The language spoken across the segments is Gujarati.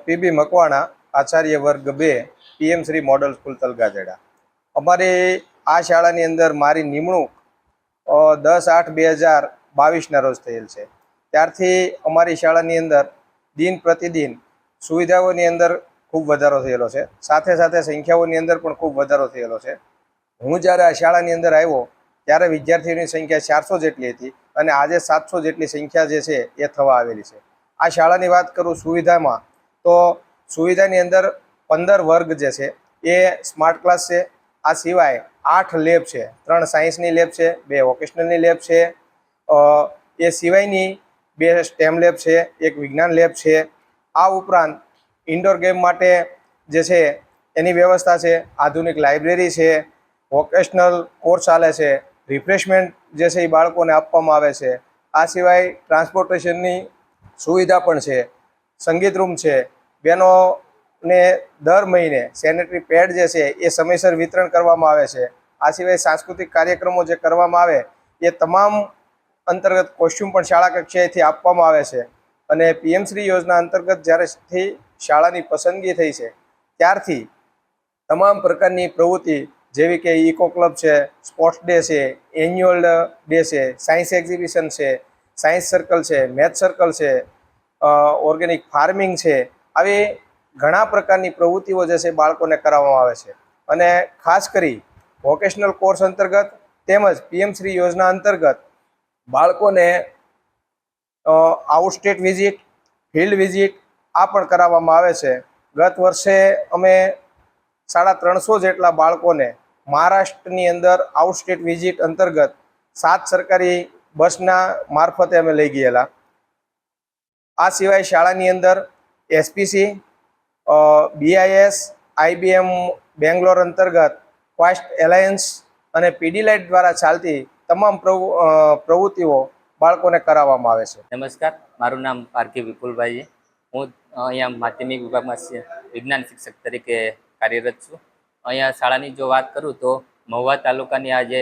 પીબી મકવાણા, આચાર્ય વર્ગ 2, પીએમ શ્રી મોડલ સ્કૂલ તલગાજડા. અમારી આ શાળાની અંદર મારી નિમણૂક 10/8/2022ના રોજ થયેલ છે. ત્યારથી અમારી શાળાની અંદર દિન પ્રતિદિન સુવિધાઓની અંદર ખૂબ વધારો થયેલો છે. સાથે સાથે સંખ્યાઓની અંદર પણ ખૂબ વધારો થયેલો છે. હું જ્યારે આ શાળાની અંદર આવ્યો ત્યારે વિદ્યાર્થીઓની સંખ્યા 400 જેટલી હતી અને આજે 700 જેટલી સંખ્યા જે છે એ થવા આવેલી છે. આ શાળાની વાત કરું સુવિધામાં, તો સુવિધાની અંદર 15 વર્ગ જે છે એ સ્માર્ટ ક્લાસ છે. આ સિવાય 8 લેબ છે, 3 સાયન્સની લેબ છે, 2 વોકેશનલની લેબ છે. એ સિવાયની 2 સ્ટેમ લેબ છે, 1 વિજ્ઞાન લેબ છે. આ ઉપરાંત ઇન્ડોર ગેમ માટે જે છે એની વ્યવસ્થા છે. આધુનિક લાઇબ્રેરી છે, વોકેશનલ કોર્સ ચાલે છે, રિફ્રેશમેન્ટ જે છે એ બાળકોને આપવામાં આવે છે. આ સિવાય ટ્રાન્સપોર્ટેશનની સુવિધા પણ છે, સંગીત રૂમ છે. બહેનોને દર મહિને સેનેટરી પેડ જે છે એ સમયસર વિતરણ કરવામાં આવે છે. આ સિવાય સાંસ્કૃતિક કાર્યક્રમો જે કરવામાં આવે એ તમામ અંતર્ગત કોસ્ચ્યુમ પણ શાળા કક્ષાએથી આપવામાં આવે છે. અને પીએમ શ્રી યોજના અંતર્ગત જ્યારેથી શાળાની પસંદગી થઈ છે ત્યારથી તમામ પ્રકારની પ્રવૃત્તિ જેવી કે ઇકો ક્લબ છે, સ્પોર્ટ્સ ડે છે, એન્યુઅલ ડે છે, સાયન્સ એક્ઝિબિશન છે, સાયન્સ સર્કલ છે, મેથ સર્કલ છે, ઓર્ગેનિક ફાર્મિંગ છે, આવી ઘણા પ્રકારની પ્રવૃત્તિઓ જે છે બાળકોને કરાવવામાં આવે છે. અને ખાસ કરી વોકેશનલ કોર્સ અંતર્ગત તેમજ પીએમ શ્રી યોજના અંતર્ગત બાળકોને out state visit, field visit આ પણ કરાવવામાં આવે છે. ગત વર્ષે અમે 350 જેટલા બાળકોને મહારાષ્ટ્રની અંદર આઉટ સ્ટેટ વિઝિટ અંતર્ગત 7 સરકારી બસના મારફતે અમે લઈ ગયેલા. આ સિવાય શાળાની અંદર એસપીસી, બીઆઈએસ, આઈબીએમ બેંગ્લોર અંતર્ગત ફાસ્ટ એલાયન્સ અને પીડીલાઇટ દ્વારા ચાલતી તમામ પ્રવૃત્તિઓ બાળકોને કરાવવામાં આવે છે. નમસ્કાર, મારું નામ પારકી વિપુલભાઈ છે. હું અહીંયા માધ્યમિક વિભાગમાં વિજ્ઞાન શિક્ષક તરીકે કાર્યરત છું. અહીંયા શાળાની જો વાત કરું તો મહુવા તાલુકાની આ જે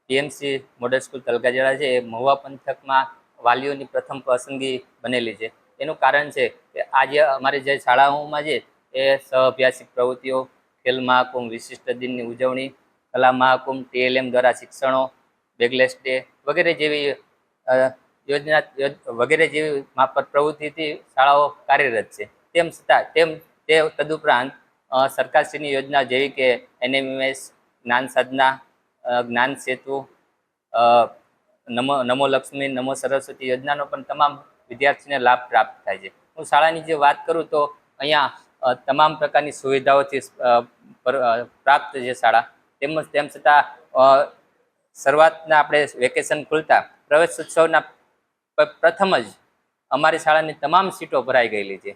પીએમસી મોડલ સ્કૂલ તલગાજડા છે એ મહુવા પંથકમાં વાલીઓની પ્રથમ પસંદગી બનેલી છે. એનું કારણ છે કે આજે અમારી જે શાળાઓમાં છે એ સહઅભ્યાસિક પ્રવૃત્તિઓ, ખેલ મહાકુંભ, વિશિષ્ટ દિનની ઉજવણી, કલા મહાકુંભ, ટીએલએમ દ્વારા શિક્ષણો, બેગલેસ ડે વગેરે જેવી યોજના વગેરે જેવી માફક પ્રવૃત્તિથી શાળાઓ કાર્યરત છે. તેમ છતાં તે તદુપરાંત સરકારશ્રીની યોજના જેવી કે એનએમએસ, જ્ઞાન સાધના, જ્ઞાન સેતુ, નમો લક્ષ્મી, નમો સરસ્વતી યોજનાનો પણ તમામ વિદ્યાર્થીને લાભ પ્રાપ્ત થાય છે. હું શાળાની જે વાત કરું તો અહીંયા તમામ પ્રકારની સુવિધાઓથી પ્રાપ્ત છે શાળા. તેમ છતાં શરૂઆતના આપણે વેકેશન ખુલતા પ્રવેશ ઉત્સવના પ્રથમ જ અમારી શાળાની તમામ સીટો ભરાઈ ગયેલી છે.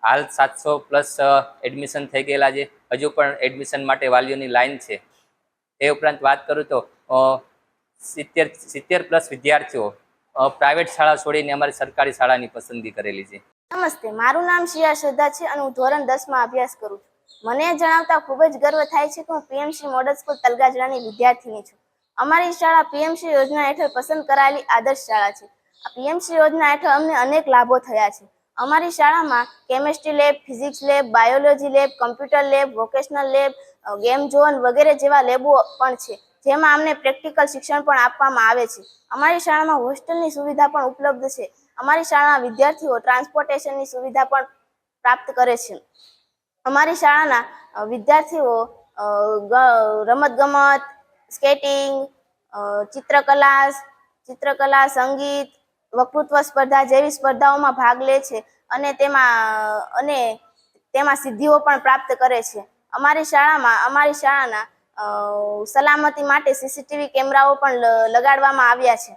હાલ 700+ એડમિશન થઈ ગયેલા છે. હજુ પણ એડમિશન માટે વાલીઓની લાઈન છે. એ ઉપરાંત વાત કરું તો 70+ વિદ્યાર્થીઓ પ્રાઇવેટ શાળા છોડીને અમારી સરકારી શાળાની પસંદગી કરેલી છે. નમસ્તે, મારું નામ શિયા શ્રદ્ધા છે અને હું ધોરણ 10માં અભ્યાસ કરું છું. મને જણાવતા ખૂબ જ ગર્વ થાય છે કે હું પીએમસી મોડલ સ્કૂલ તલગાજડાની વિદ્યાર્થીની છું. અમારી શાળા પીએમસી યોજના હેઠળ પસંદ કરાયેલી આદર્શ શાળા છે. આ પીએમસી યોજના હેઠળ અમને અનેક લાભો થયા છે. અમારી શાળામાં chemistry lab, physics lab, biology lab, computer lab, vocational lab, game zone વગેરે જેવા લેબો પણ છે, જેમાં અમને પ્રેક્ટિકલ શિક્ષણ પણ આપવામાં આવે છે. અમારી શાળામાં હોસ્ટેલની સુવિધા પણ ઉપલબ્ધ છે. અમારી શાળાના વિદ્યાર્થીઓ ટ્રાન્સપોર્ટેશનની સુવિધા પણ પ્રાપ્ત કરે છે. અમારી શાળાના વિદ્યાર્થીઓ રમતગમત, સ્કેટિંગ, ચિત્રકલા, સંગીત, વક્તૃત્વ સ્પર્ધા જેવી સ્પર્ધાઓમાં ભાગ લે છે અને તેમાં સિદ્ધિઓ પણ પ્રાપ્ત કરે છે. અમારી શાળાના સલામતી માટે સીસીટીવી કેમેરાઓ પણ લગાડવામાં આવ્યા છે.